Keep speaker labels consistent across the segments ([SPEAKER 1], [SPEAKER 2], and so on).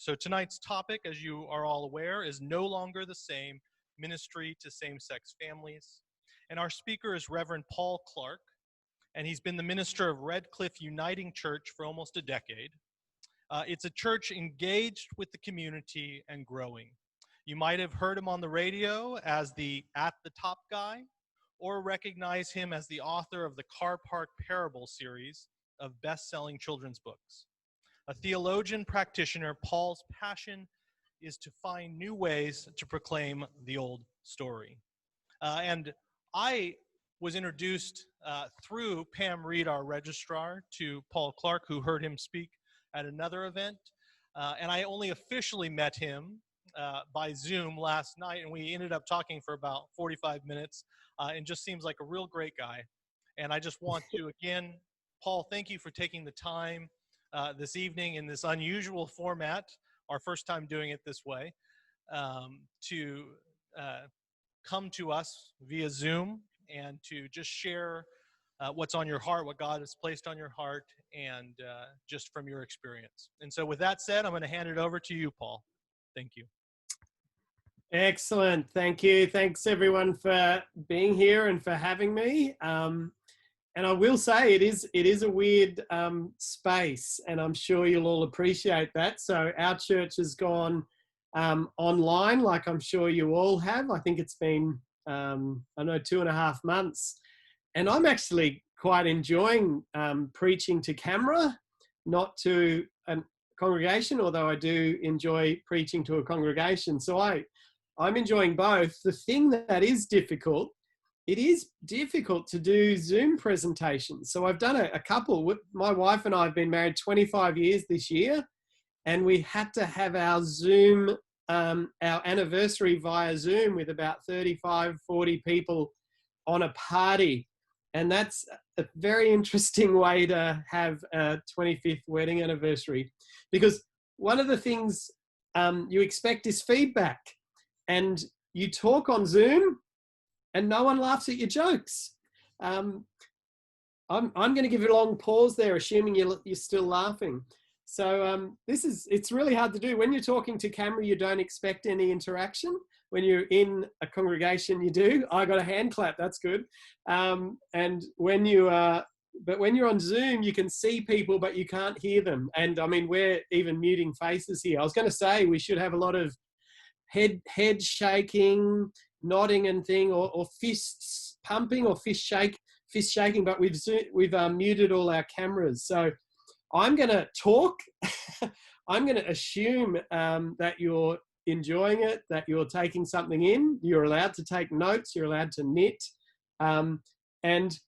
[SPEAKER 1] So tonight's topic, as you are all aware, is No Longer the Same: Ministry to Same-Sex Families. And our speaker is Reverend Paul Clark, and he's been the minister of Red Cliff Uniting Church for almost a decade. It's a church engaged with the community and growing. You might have heard him on the radio as the At the Top guy, or recognize him as the author of the Car Park Parable series of best-selling children's books. A theologian practitioner, Paul's passion is to find new ways to proclaim the old story. And I was introduced through Pam Reed, our registrar, to Paul Clark, who heard him speak at another event. And I only officially met him by Zoom last night, and we ended up talking for about 45 minutes, and just seems like a real great guy. And I just want to, again, Paul, thank you for taking the time this evening in this unusual format, our first time doing it this way, to come to us via Zoom and to just share what's on your heart, what God has placed on your heart, and just from your experience. And so with that said, I'm going to hand it over to you, Paul. Thank you.
[SPEAKER 2] Excellent. Thank you. Thanks everyone for being here and for having me. And I will say it is a weird space, and I'm sure you'll all appreciate that. So our church has gone online, like I'm sure you all have. I think it's been, I know, 2.5 months. And I'm actually quite enjoying preaching to camera, not to a congregation, although I do enjoy preaching to a congregation. So I'm enjoying both. The thing that is difficult, it is difficult to do Zoom presentations. So I've done a couple. My wife and I have been married 25 years this year, and we had to have our Zoom, our anniversary via Zoom with about 35, 40 people on a party. And that's a very interesting way to have a 25th wedding anniversary, because one of the things you expect is feedback, and you talk on Zoom and no one laughs at your jokes. I'm going to give it a long pause there, assuming you're still laughing. So it's really hard to do. When you're talking to camera, you don't expect any interaction. When you're in a congregation, you do. I got a hand clap, that's good. And when but when you're on Zoom, you can see people, but you can't hear them. And I mean, we're even muting faces here. I was going to say we should have a lot of head shaking, nodding and thing, or fists pumping, or fist shaking, but we've muted all our cameras. So I'm going to talk. I'm going to assume that you're enjoying it, that you're taking something in. You're allowed to take notes. You're allowed to knit. And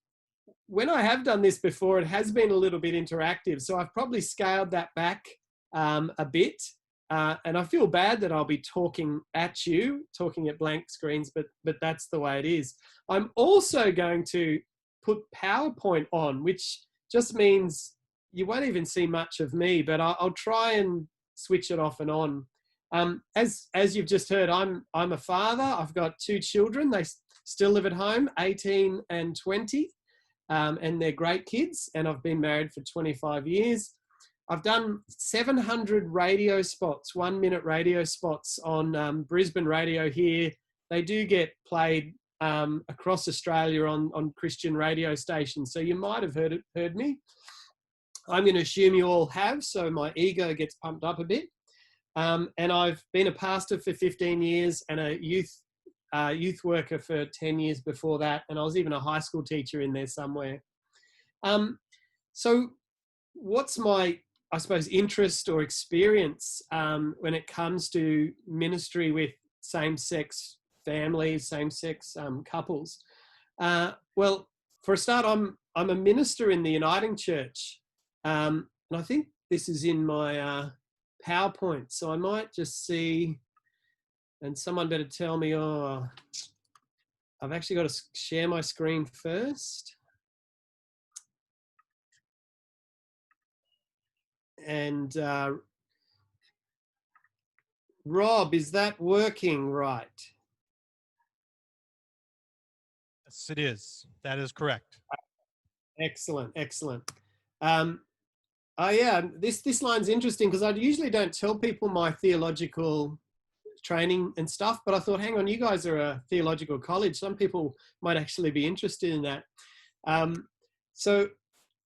[SPEAKER 2] when I have done this before, it has been a little bit interactive. So I've probably scaled that back a bit. And I feel bad that I'll be talking at you, talking at blank screens, but that's the way it is. I'm also going to put PowerPoint on, which just means you won't even see much of me, but I'll try and switch it off and on. As you've just heard, I'm a father. I've got 2 children. They still live at home, 18 and 20, and they're great kids. And I've been married for 25 years. I've done 700 radio spots, 1-minute radio spots on Brisbane radio here. They do get played across Australia on Christian radio stations. So you might have heard me. I'm going to assume you all have, so my ego gets pumped up a bit. And I've been a pastor for 15 years and a youth worker for 10 years before that. And I was even a high school teacher in there somewhere. So what's my, I suppose, interest or experience when it comes to ministry with same-sex families, same-sex couples? Well, for a start, I'm a minister in the Uniting Church. And I think this is in my PowerPoint. So I might just see, and someone better tell me, oh, I've actually got to share my screen first. And Rob, is that working right?
[SPEAKER 1] Yes, it is. That is correct.
[SPEAKER 2] Excellent, excellent. Oh yeah, this line's interesting because I usually don't tell people my theological training and stuff, but I thought, hang on, you guys are a theological college. Some people might actually be interested in that. Um, so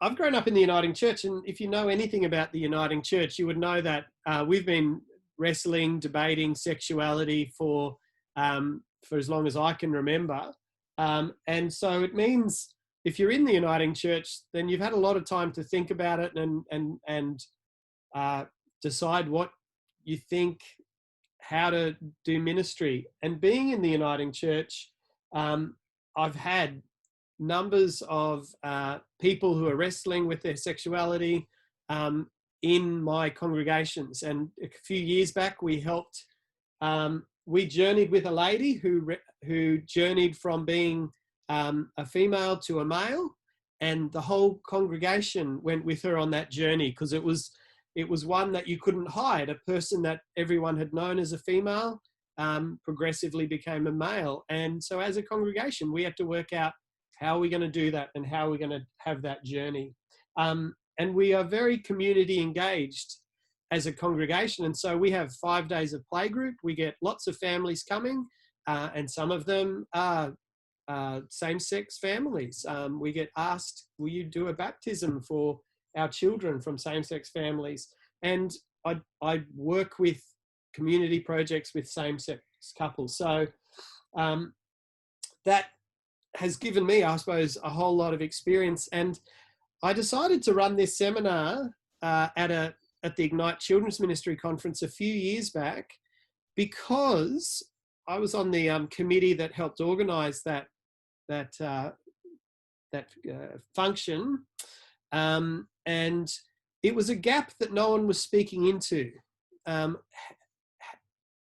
[SPEAKER 2] I've grown up in the Uniting Church, and if you know anything about the Uniting Church, you would know that we've been wrestling, debating sexuality for as long as I can remember. And so it means if you're in the Uniting Church, then you've had a lot of time to think about it and decide what you think, how to do ministry. And being in the Uniting Church, I've had numbers of people who are wrestling with their sexuality in my congregations. And a few years back, we helped. We journeyed with a lady who journeyed from being a female to a male, and the whole congregation went with her on that journey because it was one that you couldn't hide. A person that everyone had known as a female progressively became a male, and so as a congregation, we had to work out how are we going to do that and how are we going to have that journey. And we are very community engaged as a congregation, and so we have 5 days of playgroup. We get lots of families coming, and some of them are same-sex families. We get asked, will you do a baptism for our children from same-sex families? And I work with community projects with same-sex couples. So that has given me, I suppose, a whole lot of experience. And I decided to run this seminar at the Ignite Children's Ministry Conference a few years back because I was on the committee that helped organise that function, and it was a gap that no one was speaking into.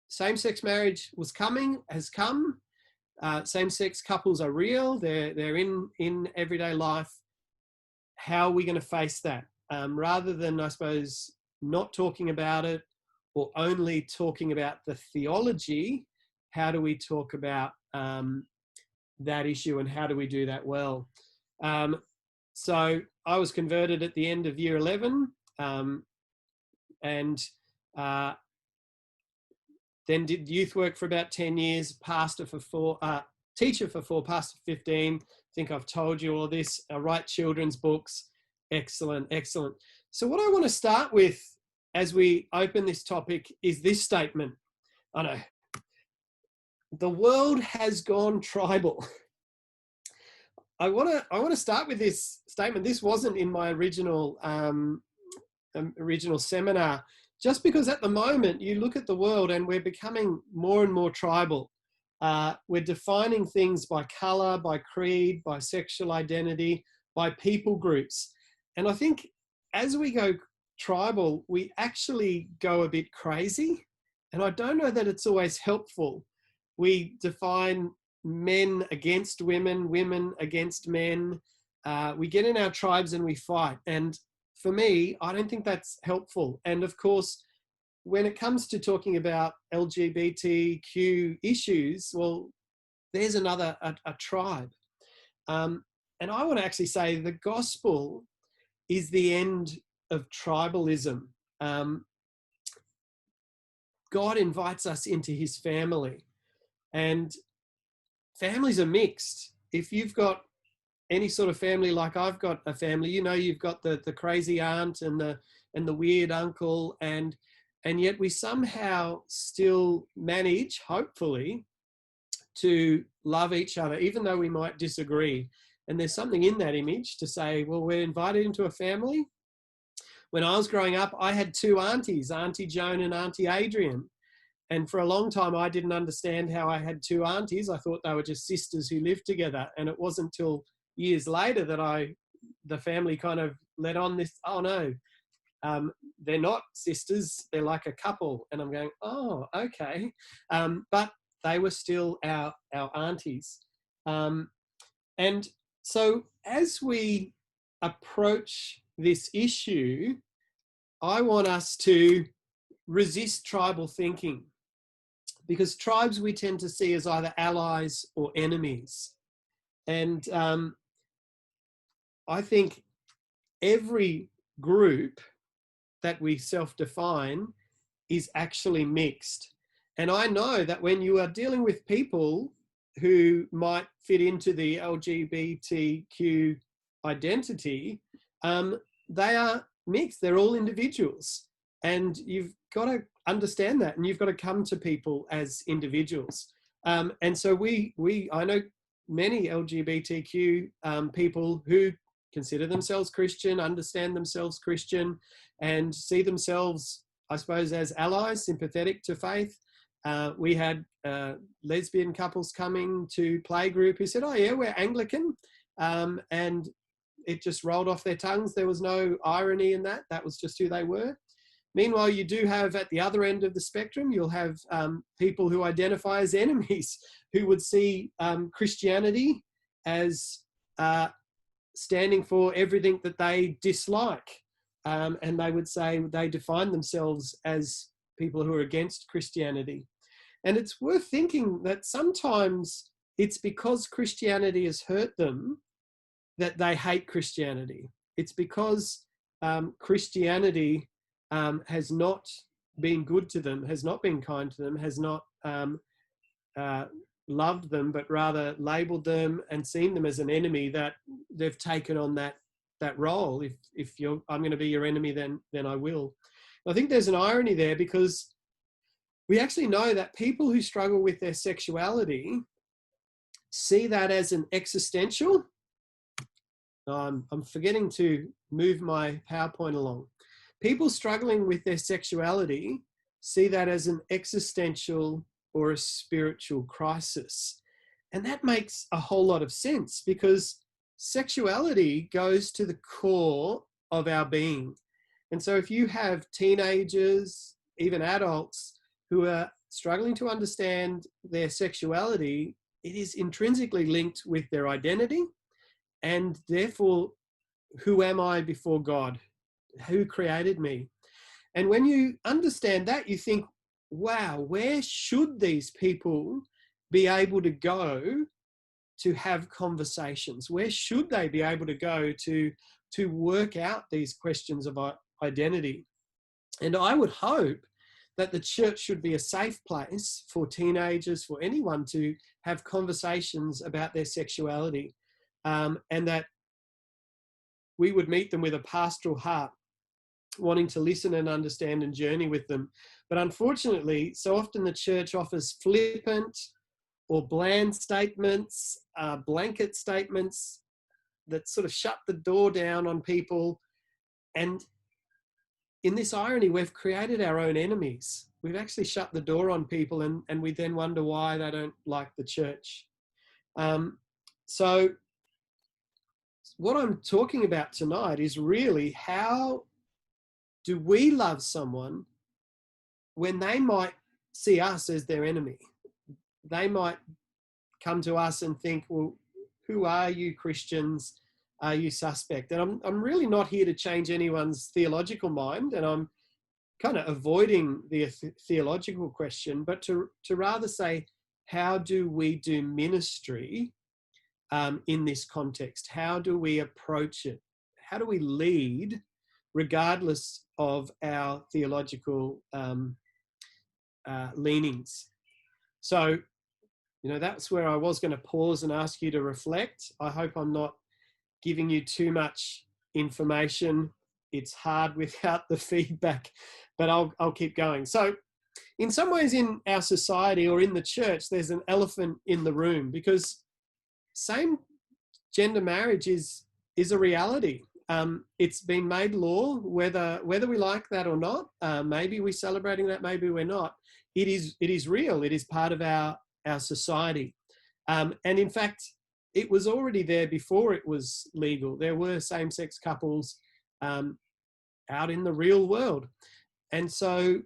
[SPEAKER 2] Same-sex marriage has come. Same-sex couples are real. They're in everyday life. How are we going to face that? Rather than, I suppose, not talking about it or only talking about the theology, how do we talk about that issue and how do we do that well? So I was converted at the end of year 11, and then did youth work for about 10 years, pastor for 4, teacher for 4, pastor for 15. I think I've told you all this. I write children's books. Excellent, excellent. So what I want to start with as we open this topic is this statement. I know. The world has gone tribal. I want to start with this statement. This wasn't in my original seminar, just because at the moment you look at the world and we're becoming more and more tribal. We're defining things by color, by creed, by sexual identity, by people groups. And I think as we go tribal, we actually go a bit crazy. And I don't know that it's always helpful. We define men against women, women against men. We get in our tribes and we fight. And for me, I don't think that's helpful. And of course, when it comes to talking about LGBTQ issues, well, there's another a tribe. And I want to actually say the gospel is the end of tribalism. God invites us into his family, and families are mixed. If you've got any sort of family like I've got a family, you know, you've got the crazy aunt and the weird uncle, and yet we somehow still manage, hopefully, to love each other, even though we might disagree. And there's something in that image to say, well, we're invited into a family. When I was growing up, I had 2 aunties, Auntie Joan and Auntie Adrian. And for a long time, I didn't understand how I had 2 aunties. I thought they were just sisters who lived together. And it wasn't until years later that the family kind of let on this, oh no, they're not sisters, they're like a couple. And I'm going, oh, okay. But they were still our aunties. And so as we approach this issue, I want us to resist tribal thinking, because tribes we tend to see as either allies or enemies. And I think every group that we self-define is actually mixed. And I know that when you are dealing with people who might fit into the LGBTQ identity, they are mixed. They're all individuals. And you've got to understand that, and you've got to come to people as individuals. And so I know many LGBTQ people who consider themselves Christian, understand themselves Christian, and see themselves, I suppose, as allies, sympathetic to faith. We had lesbian couples coming to playgroup who said, "Oh yeah, we're Anglican," and it just rolled off their tongues. There was no irony in that. That was just who they were. Meanwhile, you do have at the other end of the spectrum, you'll have people who identify as enemies, who would see Christianity as standing for everything that they dislike. And they would say they define themselves as people who are against Christianity. And it's worth thinking that sometimes it's because Christianity has hurt them that they hate Christianity. It's because Christianity has not been good to them, has not been kind to them, has not loved them, but rather labelled them and seen them as an enemy, that they've taken on that role. If I'm going to be your enemy, then I will. I think there's an irony there, because we actually know that people who struggle with their sexuality see that as an existential. I'm forgetting to move my PowerPoint along. People struggling with their sexuality see that as an existential or a spiritual crisis. And that makes a whole lot of sense, because sexuality goes to the core of our being. And so if you have teenagers, even adults, who are struggling to understand their sexuality, it is intrinsically linked with their identity, and therefore, who am I before God? Who created me? And when you understand that, you think, wow, where should these people be able to go to have conversations? Where should they be able to go to work out these questions of identity? And I would hope that the church should be a safe place for teenagers, for anyone to have conversations about their sexuality, and that we would meet them with a pastoral heart, wanting to listen and understand and journey with them. But unfortunately, so often the church offers flippant or bland statements, blanket statements that sort of shut the door down on people. And in this irony, we've created our own enemies. We've actually shut the door on people, and we then wonder why they don't like the church. So what I'm talking about tonight is really, how do we love someone when they might see us as their enemy? They might come to us and think, well, who are you, Christians? Are you suspect? And I'm really not here to change anyone's theological mind, and I'm kind of avoiding the theological question, but to rather say, how do we do ministry in this context? How do we approach it? How do we lead regardless of our theological leanings? So, that's where I was going to pause and ask you to reflect. I hope I'm not giving you too much information. It's hard without the feedback, but I'll keep going. So in some ways in our society or in the church, there's an elephant in the room, because same gender marriage is a reality. It's been made law, whether we like that or not. Maybe we're celebrating that, maybe we're not. It is real. It is part of our society. And in fact, it was already there before it was legal. There were same-sex couples out in the real world. And so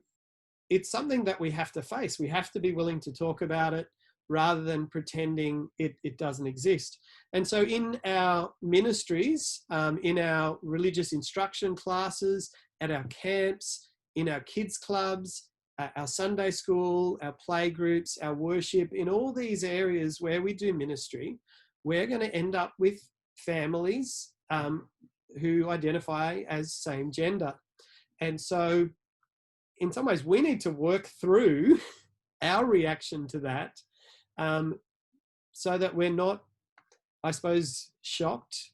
[SPEAKER 2] it's something that we have to face. We have to be willing to talk about it rather than pretending it doesn't exist. And so in our ministries, in our religious instruction classes, at our camps, in our kids clubs, our Sunday school, our play groups, our worship, in all these areas where we do ministry, we're going to end up with families who identify as same gender. And so in some ways, we need to work through our reaction to that, so that we're not, I suppose, shocked.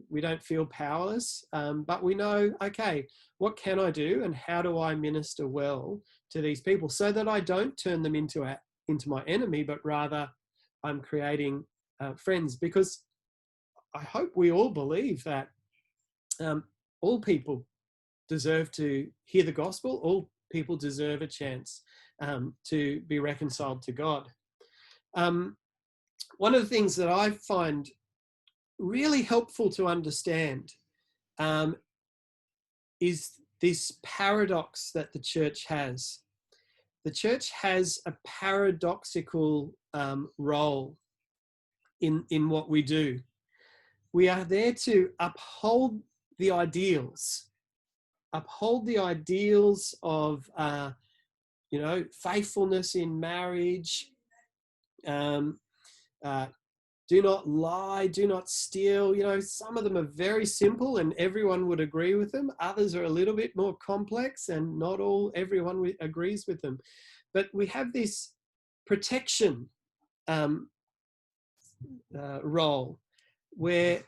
[SPEAKER 2] We don't feel powerless, but we know, okay, what can I do and how do I minister well to these people so that I don't turn them into my enemy, but rather I'm creating friends? Because I hope we all believe that all people deserve to hear the gospel. All people deserve a chance to be reconciled to God. One of the things that I find really helpful to understand is this paradox that the church has. The church has a paradoxical role in what we do. We are there to uphold the ideals of faithfulness in marriage. Do not lie, do not steal. Some of them are very simple and everyone would agree with them. Others are a little bit more complex and not everyone agrees with them. But we have this protection role where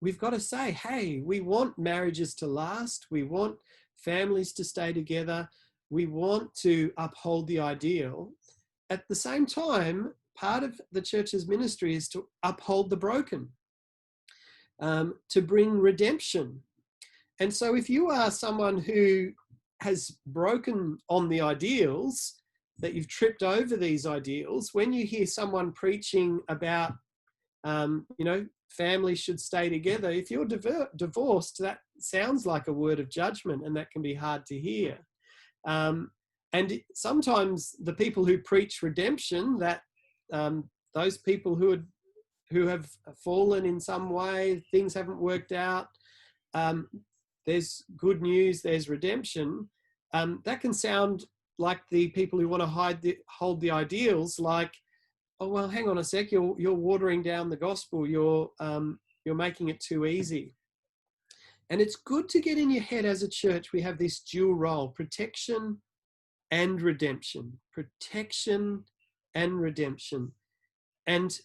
[SPEAKER 2] we've got to say, hey, we want marriages to last. We want families to stay together. We want to uphold the ideal. At the same time, part of the church's ministry is to uphold the broken, to bring redemption. And so if you are someone who has broken on the ideals, that you've tripped over these ideals, when you hear someone preaching about, families should stay together, if you're divorced, that sounds like a word of judgment, and that can be hard to hear. And sometimes the people who preach redemption, that those people who have fallen in some way, things haven't worked out, there's good news, there's redemption. That can sound like the people who want to hold the ideals, like, oh well, hang on a sec, you're watering down the gospel, you're making it too easy. And it's good to get in your head, as a church, we have this dual role: protection and redemption. Protection and redemption. And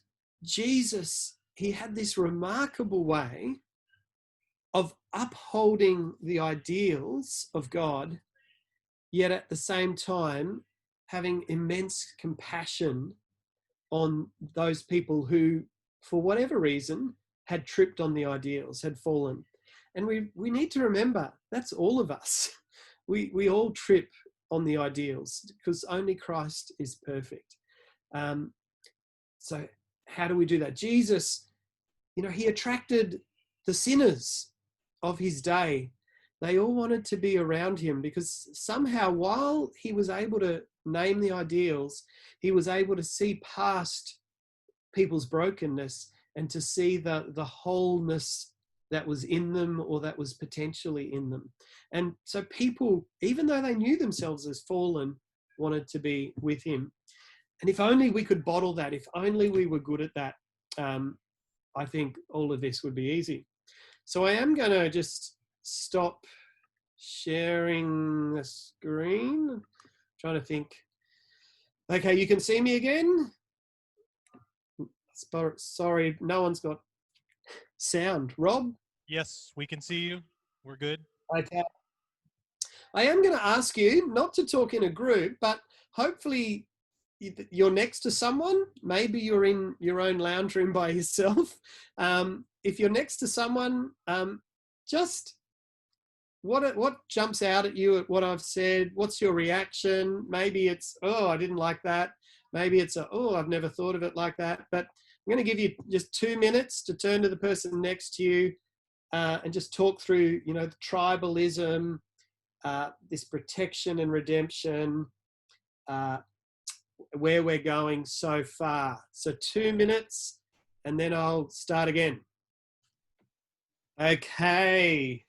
[SPEAKER 2] Jesus, he had this remarkable way of upholding the ideals of God, yet at the same time having immense compassion on those people who, for whatever reason, had tripped on the ideals, had fallen. And we need to remember, that's all of us. We all trip on the ideals because only Christ is perfect. So how do we do that? Jesus, he attracted the sinners of his day. They all wanted to be around him because somehow, while he was able to name the ideals, he was able to see past people's brokenness and to see the wholeness that was in them, or that was potentially in them. And so people, even though they knew themselves as fallen, wanted to be with him. And if only we could bottle that, if only we were good at that, I think all of this would be easy. So I am going to just stop sharing the screen. I'm trying to think. Okay, you can see me again? Sorry, no one's got sound. Rob?
[SPEAKER 1] Yes, we can see you. We're good.
[SPEAKER 2] Okay. I am going to ask you not to talk in a group, but hopefully you're next to someone. Maybe you're in your own lounge room by yourself. If you're next to someone, just what jumps out at you at what I've said? What's your reaction? Maybe it's, oh, I didn't like that. Maybe it's oh, I've never thought of it like that. But I'm going to give you just 2 minutes to turn to the person next to you and just talk through, the tribalism, this protection and redemption, where we're going so far. So 2 minutes, and then I'll start again. Okay.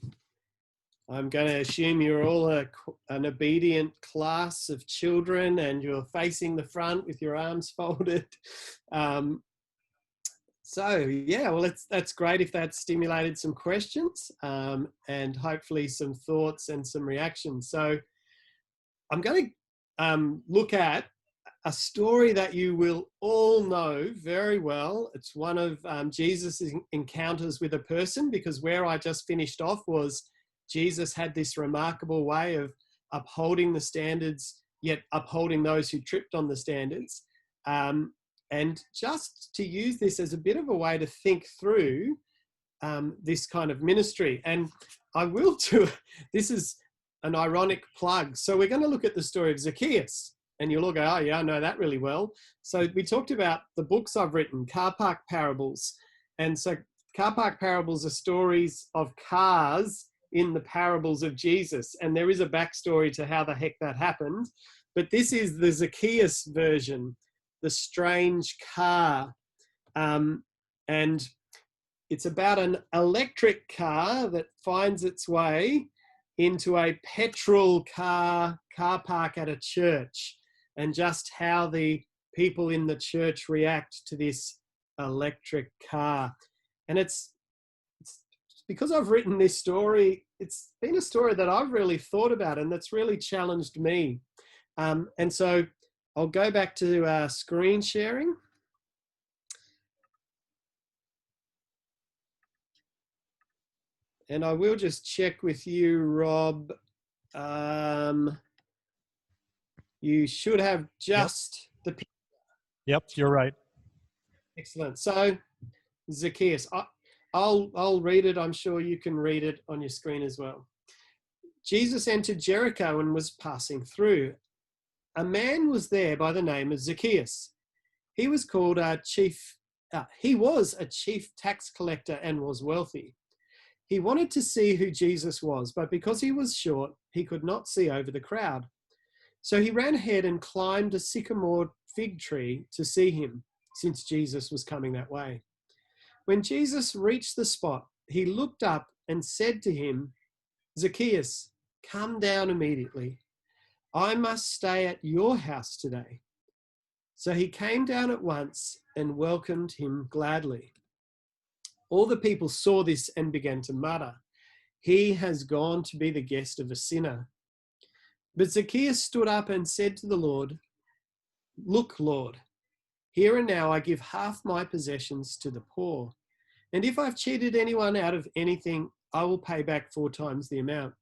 [SPEAKER 2] I'm going to assume you're all an obedient class of children, and you're facing the front with your arms folded. So yeah, well, that's great if that stimulated some questions and hopefully some thoughts and some reactions. So I'm going to look at a story that you will all know very well. It's one of Jesus' encounters with a person, because where I just finished off was Jesus had this remarkable way of upholding the standards, yet upholding those who tripped on the standards. And just to use this as a bit of a way to think through this kind of ministry. And I will do, this is an ironic plug. So we're going to look at the story of Zacchaeus. And you'll all go, oh yeah, I know that really well. So we talked about the books I've written, car park parables. And so car park parables are stories of cars in the parables of Jesus. And there is a backstory to how the heck that happened. But this is the Zacchaeus version, the strange car. And it's about an electric car that finds its way into a petrol car park at a church, and just how the people in the church react to this electric car. And it's because I've written this story, it's been a story that I've really thought about and that's really challenged me. And so I'll go back to screen sharing. And I will just check with you, Rob. You should have just the picture.
[SPEAKER 1] Yep, you're right.
[SPEAKER 2] Excellent. So Zacchaeus, I'll read it. I'm sure you can read it on your screen as well. Jesus entered Jericho and was passing through. A man was there by the name of Zacchaeus. He was a chief tax collector and was wealthy. He wanted to see who Jesus was, but because he was short, he could not see over the crowd. So he ran ahead and climbed a sycamore fig tree to see him, since Jesus was coming that way. When Jesus reached the spot, he looked up and said to him, Zacchaeus, come down immediately. I must stay at your house today. So he came down at once and welcomed him gladly. All the people saw this and began to mutter, he has gone to be the guest of a sinner. But Zacchaeus stood up and said to the Lord, look, Lord, here and now I give half my possessions to the poor. And if I've cheated anyone out of anything, I will pay back 4 times the amount.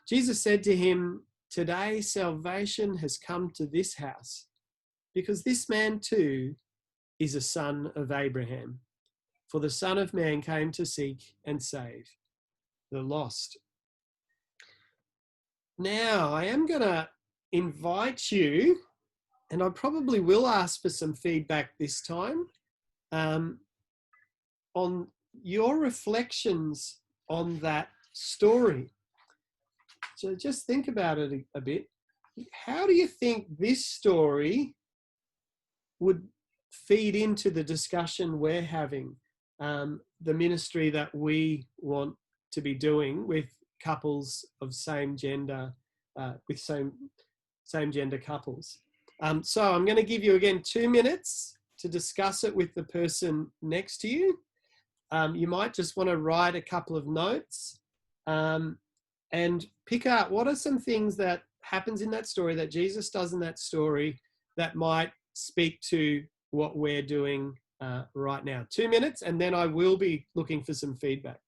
[SPEAKER 2] Jesus said to him, today salvation has come to this house, because this man too is a son of Abraham. For the Son of Man came to seek and save the lost. Now, I am going to invite you, and I probably will ask for some feedback this time, on your reflections on that story. So just think about it a bit. How do you think this story would feed into the discussion we're having, the ministry that we want to be doing with couples of same gender, with same gender couples? So I'm going to give you again 2 minutes to discuss it with the person next to you. You might just want to write a couple of notes and pick out what are some things that happens in that story, that Jesus does in that story, that might speak to what we're doing right now. 2 minutes, and then I will be looking for some feedback.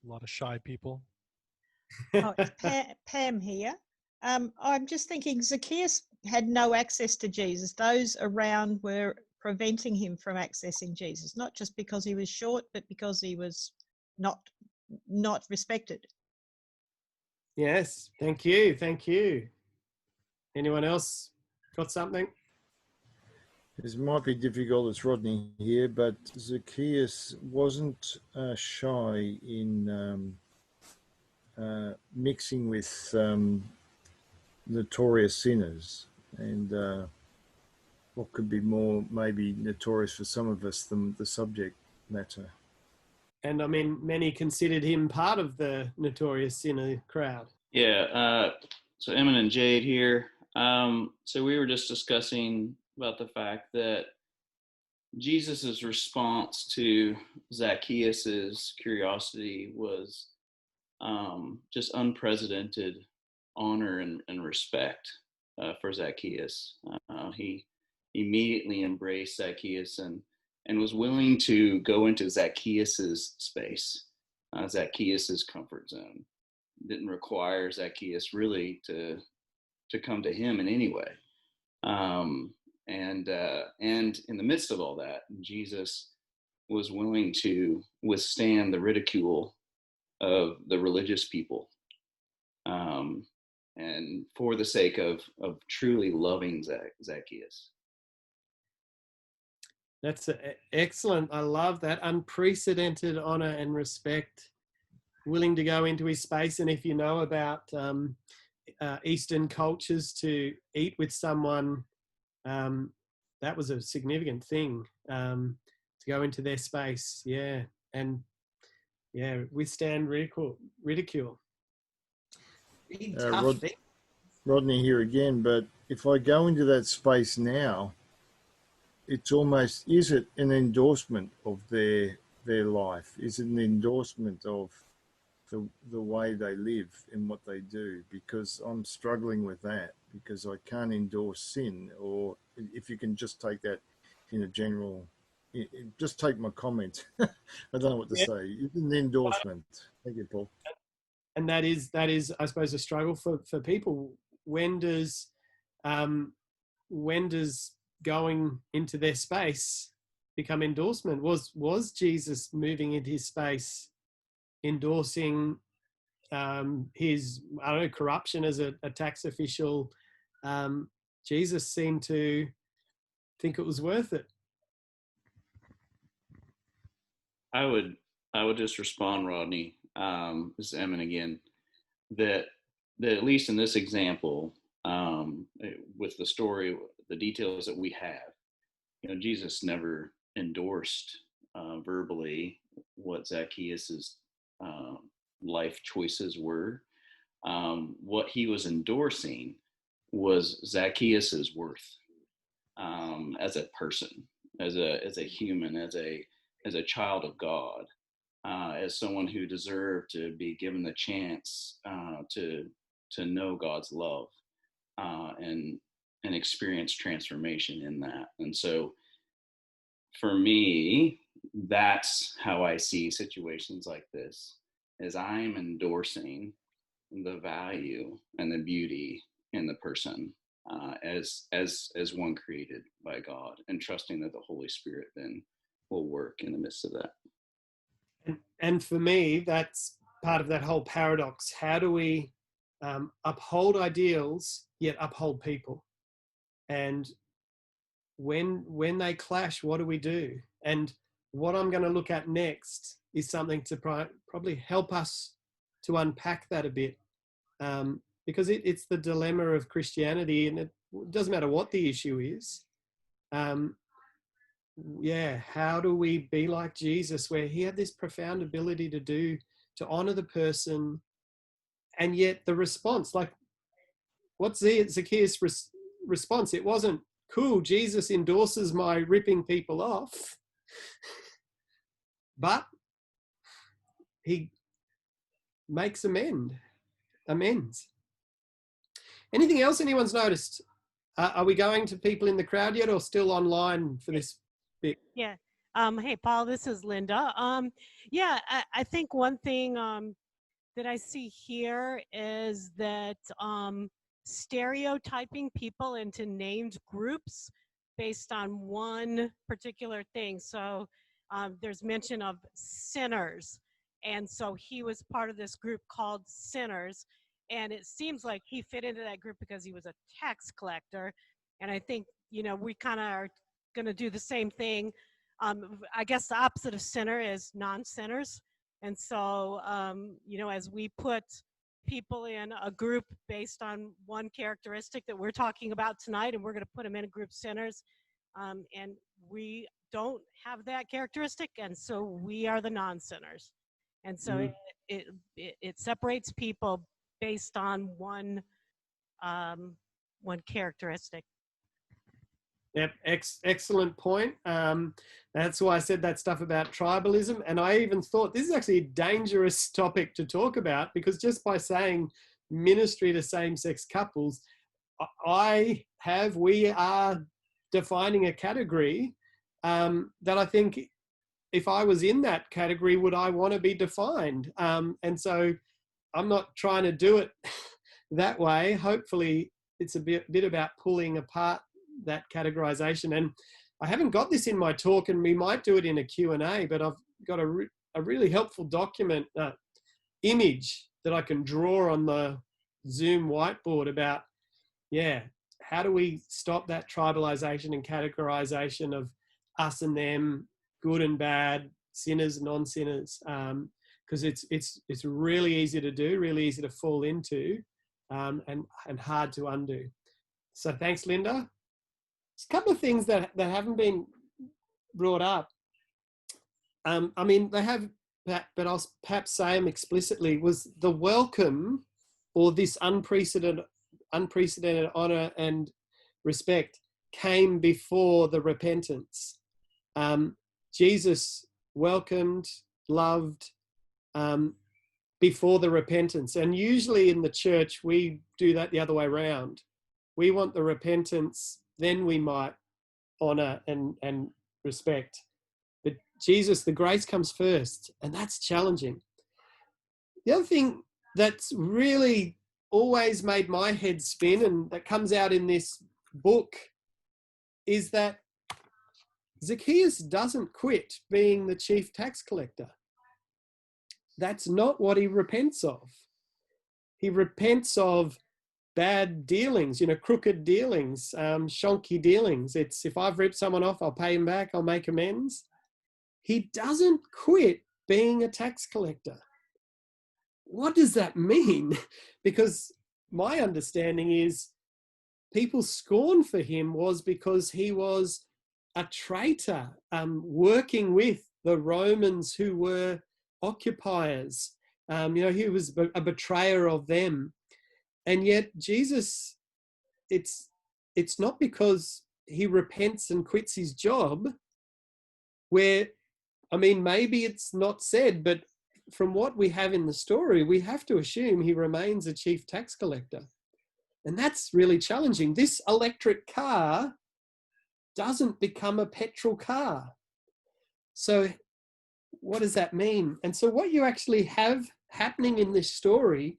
[SPEAKER 1] A lot of shy people.
[SPEAKER 3] Oh, it's Pam here. I'm just thinking Zacchaeus had no access to Jesus. Those around were preventing him from accessing Jesus, not just because he was short, but because he was not respected.
[SPEAKER 2] Yes, thank you. Anyone else got something?
[SPEAKER 4] This might be difficult, it's Rodney here, but Zacchaeus wasn't shy in mixing with notorious sinners, and what could be more maybe notorious for some of us than the subject matter.
[SPEAKER 2] And I mean, many considered him part of the notorious sinner crowd.
[SPEAKER 5] Yeah, so Emin and Jade here. So we were just discussing about the fact that Jesus's response to Zacchaeus's curiosity was just unprecedented honor and respect for Zacchaeus. He immediately embraced Zacchaeus and was willing to go into Zacchaeus's space, Zacchaeus's comfort zone. Didn't require Zacchaeus really to come to him in any way. And in the midst of all that, Jesus was willing to withstand the ridicule of the religious people, and for the sake of truly loving Zacchaeus.
[SPEAKER 2] That's excellent. I love that. Unprecedented honor and respect, willing to go into his space. And if you know about Eastern cultures, to eat with someone, that was a significant thing, to go into their space. Yeah. And yeah, withstand ridicule. Really tough thing.
[SPEAKER 4] Rodney here again, but if I go into that space now, it's almost, is it an endorsement of their life? Is it an endorsement of the way they live and what they do? Because I'm struggling with that, because I can't endorse sin. Or if you can just take that in a general, just take my comment. I don't know what to say. It's an endorsement. Thank you, Paul.
[SPEAKER 2] And that is, I suppose, a struggle for people. When does going into their space become endorsement? Was Jesus moving into his space endorsing his, I don't know, corruption as a tax official? Jesus seemed to think it was worth it.
[SPEAKER 5] I would just respond, Rodney. This is Emin again. That at least in this example, with the story, the details that we have, Jesus never endorsed verbally what Zacchaeus's life choices were. What he was endorsing was Zacchaeus's worth as a person, as a human, as a child of God, as someone who deserved to be given the chance to know God's love and experience transformation in that. And so for me, that's how I see situations like this, is I'm endorsing the value and the beauty in the person as one created by God, and trusting that the Holy Spirit then will work in the midst of that.
[SPEAKER 2] And for me, that's part of that whole paradox. How do we uphold ideals yet uphold people? And when they clash, what do we do? And what I'm going to look at next is something to probably help us to unpack that a bit, because it's the dilemma of Christianity, and it doesn't matter what the issue is. How do we be like Jesus, where he had this profound ability to honor the person, and yet the response, like what's Zacchaeus' response? It wasn't, cool, Jesus endorses my ripping people off, but he makes amends. Anything else anyone's noticed? Are we going to people in the crowd yet, or still online for this bit?
[SPEAKER 6] Yeah. Hey, Paul, this is Linda. I think one thing that I see here is that stereotyping people into named groups based on one particular thing. So there's mention of sinners. And so he was part of this group called sinners. And it seems like he fit into that group because he was a tax collector. And I think, we kind of are going to do the same thing. I guess the opposite of sinner is non-sinners. And so, as we put people in a group based on one characteristic that we're talking about tonight, and we're going to put them in a group sinners, and we don't have that characteristic, and so we are the non-sinners. And so it separates people based on one characteristic.
[SPEAKER 2] Yep, excellent point. That's why I said that stuff about tribalism. And I even thought this is actually a dangerous topic to talk about, because just by saying ministry to same-sex couples, we are defining a category that I think, if I was in that category, would I want to be defined? And so I'm not trying to do it that way. Hopefully it's a bit about pulling apart that categorization. And I haven't got this in my talk, and we might do it in a Q&A, but I've got a really helpful document, image that I can draw on the Zoom whiteboard about, how do we stop that tribalization and categorization of us and them, good and bad, sinners, non-sinners, because it's really easy to do, really easy to fall into, and hard to undo. So thanks, Linda. There's a couple of things that haven't been brought up. I mean, they have, but I'll perhaps say them explicitly, was the welcome, or this unprecedented honor and respect, came before the repentance. Jesus welcomed, loved, before the repentance. And usually in the church, we do that the other way around. We want the repentance, then we might honor and respect. But Jesus, the grace comes first, and that's challenging. The other thing that's really always made my head spin, and that comes out in this book, is that Zacchaeus doesn't quit being the chief tax collector. That's not what he repents of. He repents of bad dealings, crooked dealings, shonky dealings. It's, if I've ripped someone off, I'll pay him back, I'll make amends. He doesn't quit being a tax collector. What does that mean? Because my understanding is people's scorn for him was because he was a traitor, working with the Romans who were occupiers. He was a betrayer of them. And yet Jesus, it's not because he repents and quits his job, where, I mean, maybe it's not said, but from what we have in the story, we have to assume he remains a chief tax collector. And that's really challenging. This electric car doesn't become a petrol car. So what does that mean? And so what you actually have happening in this story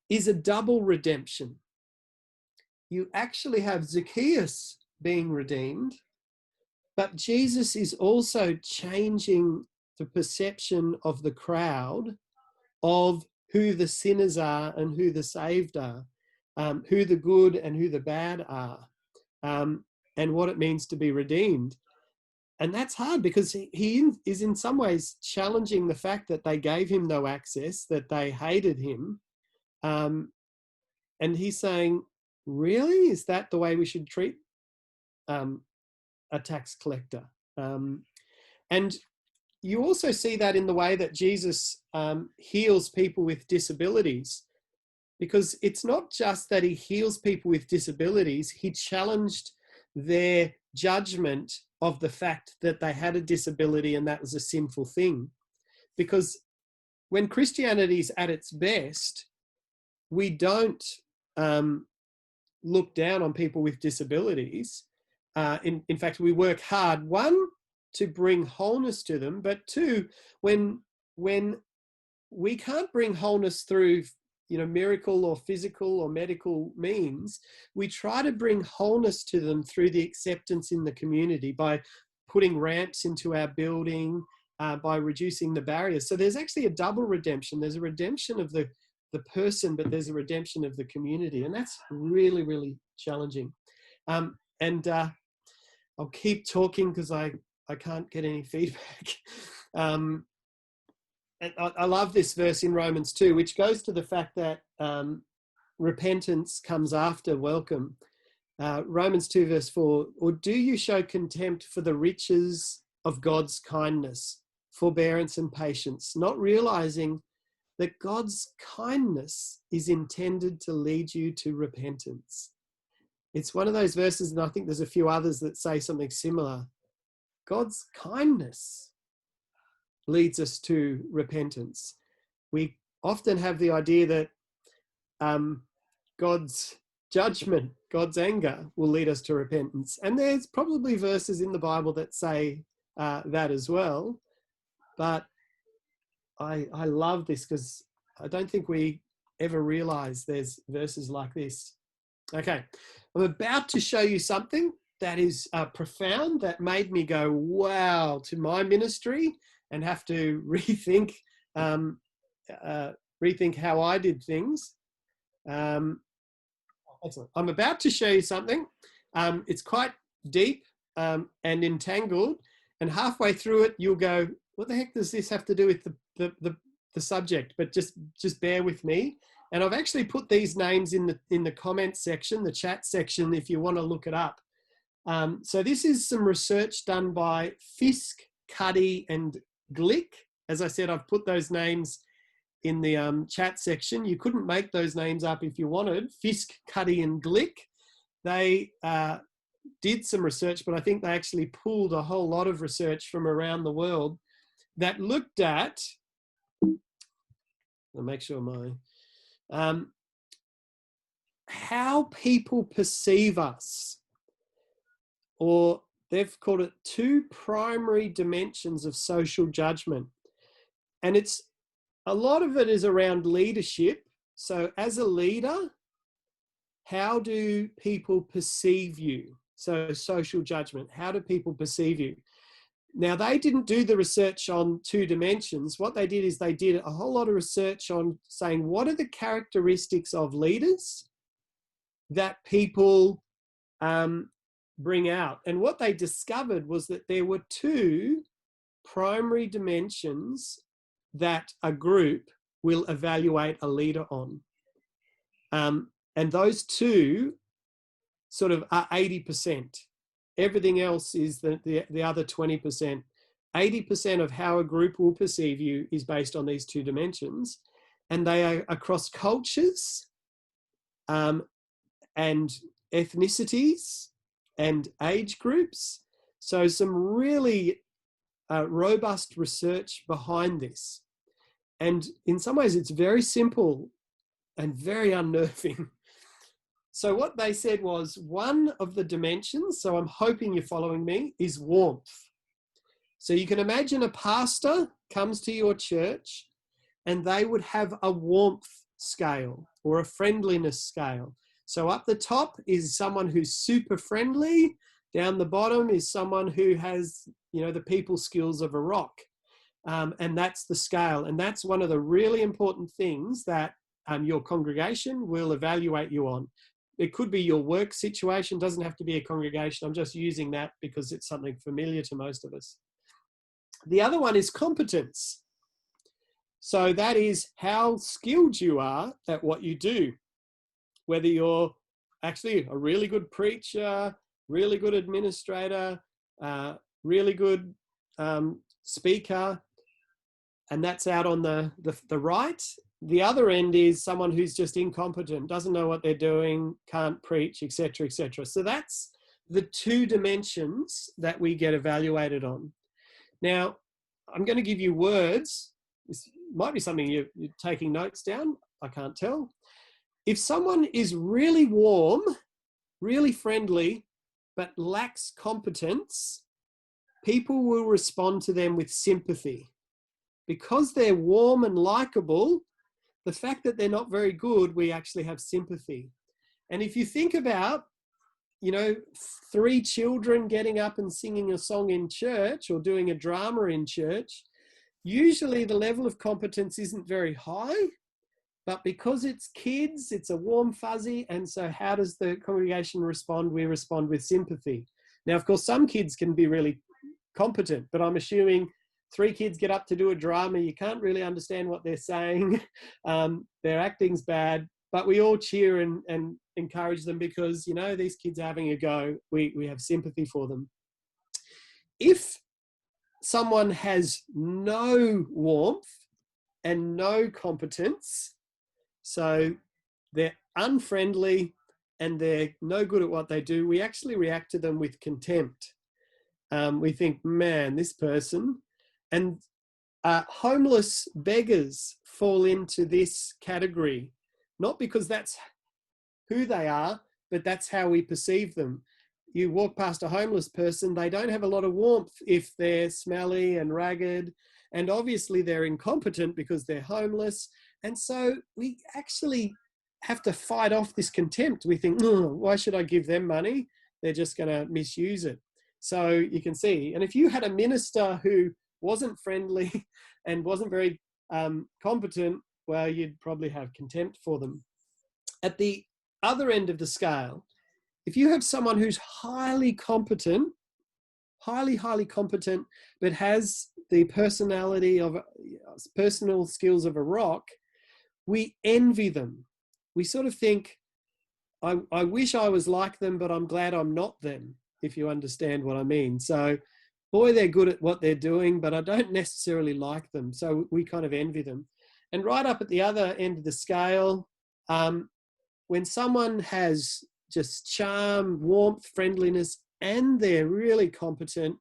[SPEAKER 2] is a double redemption. You actually have Zacchaeus being redeemed, but Jesus is also changing the perception of the crowd of who the sinners are and who the saved are, who the good and who the bad are, and what it means to be redeemed. And that's hard, because he is in some ways challenging the fact that they gave him no access, that they hated him. And he's saying, really? Is that the way we should treat a tax collector? And you also see that in the way that Jesus heals people with disabilities, because it's not just that he heals people with disabilities, he challenged their judgment of the fact that they had a disability and that was a sinful thing. Because when Christianity is at its best, we don't look down on people with disabilities. In fact, we work hard, one, to bring wholeness to them, but two, when we can't bring wholeness through miracle or physical or medical means, we try to bring wholeness to them through the acceptance in the community, by putting ramps into our building, by reducing the barriers. So there's actually a double redemption. There's a redemption of the person, but there's a redemption of the community. And that's really, really challenging. And I'll keep talking because I can't get any feedback. And I love this verse in Romans 2, which goes to the fact that repentance comes after welcome. Romans 2 verse 4, or do you show contempt for the riches of God's kindness, forbearance and patience, not realizing that God's kindness is intended to lead you to repentance? It's one of those verses, and I think there's a few others that say something similar. God's kindness leads us to repentance. We often have the idea that God's judgment, God's anger will lead us to repentance. And there's probably verses in the Bible that say that as well. But I love this because I don't think we ever realize there's verses like this. Okay, I'm about to show you something that is profound, that made me go, wow, to my ministry and have to rethink how I did things. Excellent. I'm about to show you something. It's quite deep and entangled, and halfway through it, you'll go, what the heck does this have to do with the subject? But just bear with me. And I've actually put these names in the comment section, the chat section, if you want to look it up. So this is some research done by Fisk, Cuddy, and Glick. As I said, I've put those names in the chat section. You couldn't make those names up if you wanted. Fisk, Cuddy, and Glick. They did some research, but I think they actually pulled a whole lot of research from around the world that looked at, I'll make sure how people perceive us, or they've called it 2 primary dimensions of social judgment. And a lot of it is around leadership. So as a leader, how do people perceive you? So social judgment, how do people perceive you? Now, they didn't do the research on 2 dimensions. What they did is they did a whole lot of research on saying, what are the characteristics of leaders that people bring out? And what they discovered was that there were 2 primary dimensions that a group will evaluate a leader on. And those 2 sort of are 80%. Everything else is the other 20%. 80% of how a group will perceive you is based on these 2 dimensions. And they are across cultures and ethnicities and age groups. So some really robust research behind this. And in some ways, it's very simple and very unnerving. So what they said was, one of the dimensions, so I'm hoping you're following me, is warmth. So you can imagine a pastor comes to your church and they would have a warmth scale or a friendliness scale. So up the top is someone who's super friendly. Down the bottom is someone who has, the people skills of a rock. And that's the scale. And that's one of the really important things that your congregation will evaluate you on. It could be your work situation, doesn't have to be a congregation. I'm just using that because it's something familiar to most of us. The other one is competence. So that is how skilled you are at what you do. Whether you're actually a really good preacher, really good administrator, really good speaker, and that's out on the right. The other end is someone who's just incompetent, doesn't know what they're doing, can't preach, etc., etc. So that's the 2 dimensions that we get evaluated on. Now, I'm going to give you words. This might be something you're taking notes down. I can't tell. If someone is really warm, really friendly, but lacks competence, people will respond to them with sympathy. Because they're warm and likable, the fact that they're not very good, we actually have sympathy. And if you think about, 3 children getting up and singing a song in church or doing a drama in church, usually the level of competence isn't very high, but because it's kids, it's a warm fuzzy. And so how does the congregation respond? We respond with sympathy. Now, of course, some kids can be really competent, but I'm assuming 3 kids get up to do a drama, you can't really understand what they're saying. Their acting's bad, but we all cheer and encourage them because, these kids are having a go. We have sympathy for them. If someone has no warmth and no competence, so they're unfriendly, and they're no good at what they do, we actually react to them with contempt. We think, man, this person, and homeless beggars fall into this category, not because that's who they are, but that's how we perceive them. You walk past a homeless person, they don't have a lot of warmth if they're smelly and ragged, and obviously they're incompetent because they're homeless. And so we actually have to fight off this contempt. We think, why should I give them money? They're just going to misuse it. So you can see, and if you had a minister who wasn't friendly and wasn't very competent, well, you'd probably have contempt for them. At the other end of the scale, if you have someone who's highly competent, highly competent, but has the personality of personal skills of a rock, we envy them. We sort of think, I wish I was like them, but I'm glad I'm not them, if you understand what I mean. So, boy, they're good at what they're doing, but I don't necessarily like them. So we kind of envy them. And right up at the other end of the scale, when someone has just charm, warmth, friendliness, and they're really competent,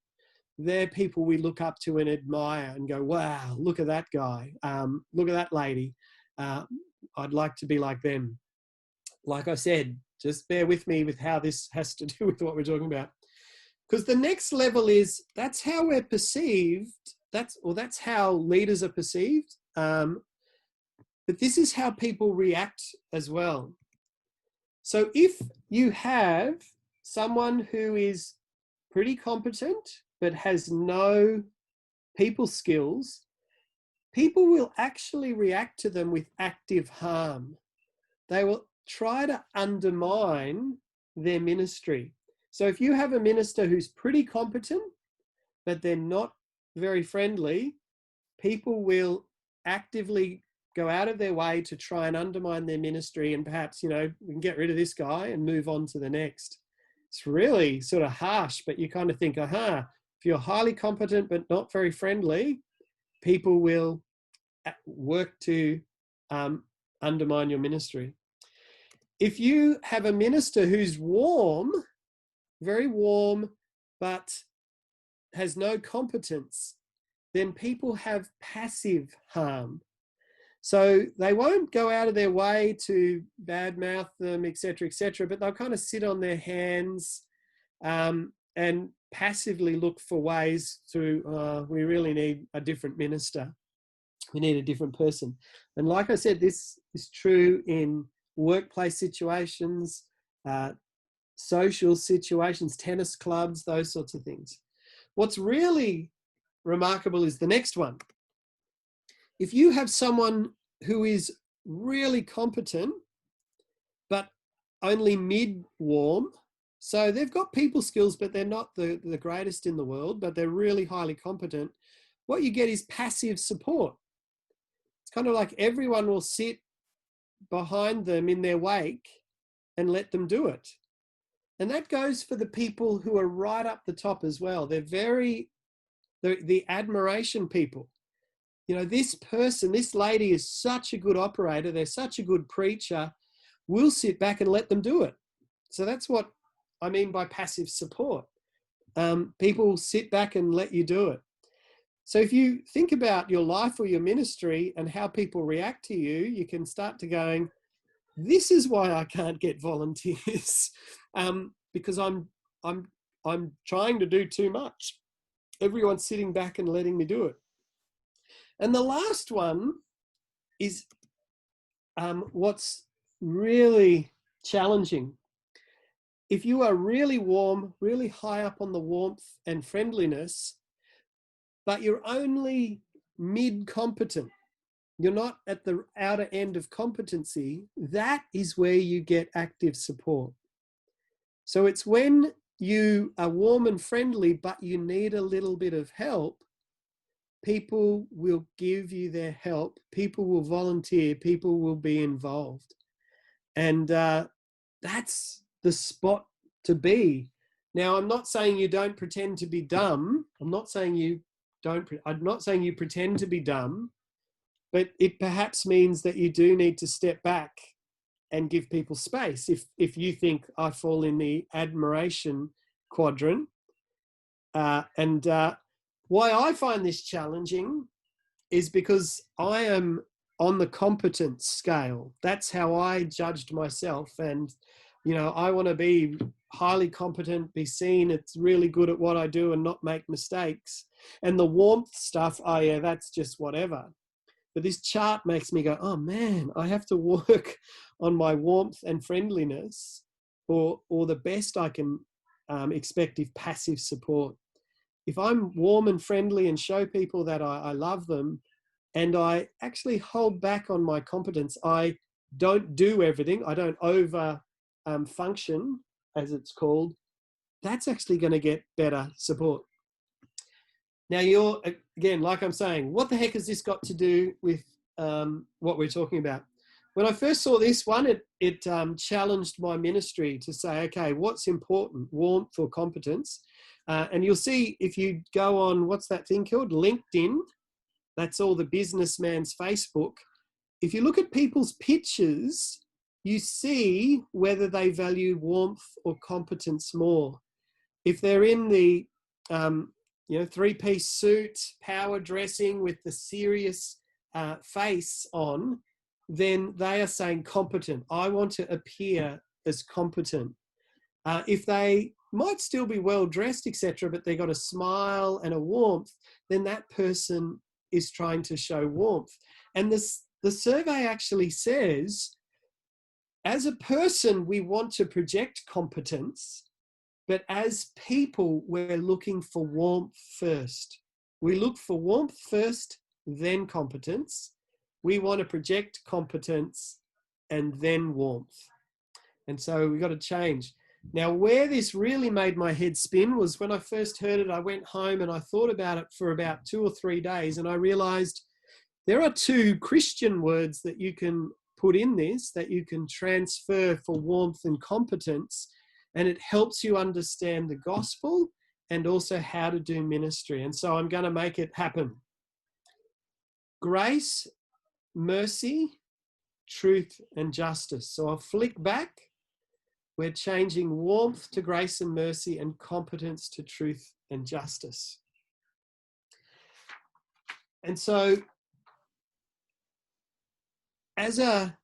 [SPEAKER 2] they're people we look up to and admire and go, wow, look at that guy. Look at that lady. I'd like to be like them. Like I said, just bear with me with how this has to do with what we're talking about. Because the next level is, that's how we're perceived. That's how leaders are perceived. But this is how people react as well. So if you have someone who is pretty competent, but has no people skills, people will actually react to them with active harm. They will try to undermine their ministry. So if you have a minister who's pretty competent, but they're not very friendly, people will actively go out of their way to try and undermine their ministry, and perhaps, we can get rid of this guy and move on to the next. It's really sort of harsh, but you kind of think, if you're highly competent but not very friendly, people will work to undermine your ministry. If you have a minister who's warm, very warm, but has no competence, then people have passive harm. So they won't go out of their way to badmouth them, etc., but they'll kind of sit on their hands and passively look for ways to, we really need a different minister. We need a different person. And like I said, this is true in workplace situations, social situations, tennis clubs, those sorts of things. What's really remarkable is the next one. If you have someone who is really competent, but only mid-warm, so they've got people skills, but they're not the greatest in the world, but they're really highly competent, what you get is passive support. It's kind of like everyone will sit behind them in their wake and let them do it. And that goes for the people who are right up the top as well. They're the admiration people. This person, this lady is such a good operator. They're such a good preacher. We'll sit back and let them do it. So that's what I mean by passive support. People sit back and let you do it. So if you think about your life or your ministry and how people react to you, you can start to going, this is why I can't get volunteers, because I'm trying to do too much. Everyone's sitting back and letting me do it. And the last one is what's really challenging. If you are really warm, really high up on the warmth and friendliness, but you're only mid-competent, you're not at the outer end of competency, that is where you get active support. So it's when you are warm and friendly, but you need a little bit of help, people will give you their help, people will volunteer, people will be involved. And that's the spot to be. Now, I'm not saying you don't pretend to be dumb. I'm not saying you pretend to be dumb, but it perhaps means that you do need to step back and give people space. If you think I fall in the admiration quadrant, and why I find this challenging is because I am on the competence scale. That's how I judged myself. And, you know, I want to be highly competent, be seen it's really good at what I do and not make mistakes. And the warmth stuff, oh yeah, that's just whatever. But this chart makes me go, oh man, I have to work on my warmth and friendliness, or the best I can expect if passive support. If I'm warm and friendly and show people that I love them, and I actually hold back on my competence, I don't do everything, I don't over function, as it's called, that's actually going to get better support. Now you're, again, like I'm saying, what the heck has this got to do with what we're talking about? When I first saw this one, it challenged my ministry to say, okay, what's important, warmth or competence? And you'll see if you go on, what's that thing called? LinkedIn. That's all the businessman's Facebook. If you look at people's pictures, you see whether they value warmth or competence more. If they're in the three-piece suit, power dressing with the serious face on, then they are saying competent. I want to appear as competent. If they might still be well dressed, etc., but they got a smile and a warmth, then that person is trying to show warmth. And the survey actually says, as a person, we want to project competence, but as people, we're looking for warmth first. We look for warmth first, then competence. We want to project competence and then warmth. And so we've got to change. Now, where this really made my head spin was when I first heard it, I went home and I thought about it for about 2 or 3 days, and I realized there are 2 Christian words that you can put in this, that you can transfer for warmth and competence, and it helps you understand the gospel and also how to do ministry. And so I'm going to make it happen. Grace, mercy, truth, and justice. So I'll flick back. We're changing warmth to grace and mercy, and competence to truth and justice. And so as a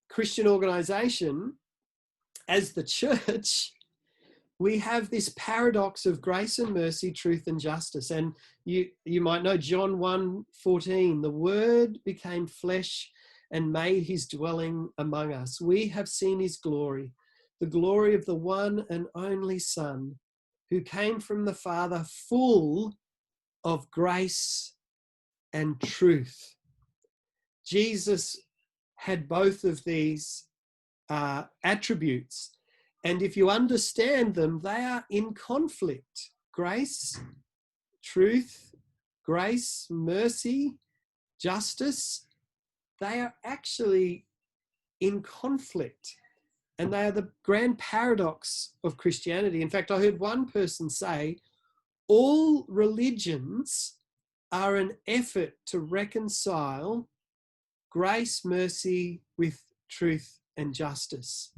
[SPEAKER 2] Christian organization, as the church, we have this paradox of grace and mercy, truth and justice. And you might know John 1:14, the word became flesh and made his dwelling among us. We have seen his glory, the glory of the one and only Son, who came from the Father, full of grace and truth. Jesus had both of these attributes. And if you understand them, they are in conflict. Grace, truth, grace, mercy, justice, they are actually in conflict. And they are the grand paradox of Christianity. In fact, I heard one person say, all religions are an effort to reconcile grace, mercy with truth and justice.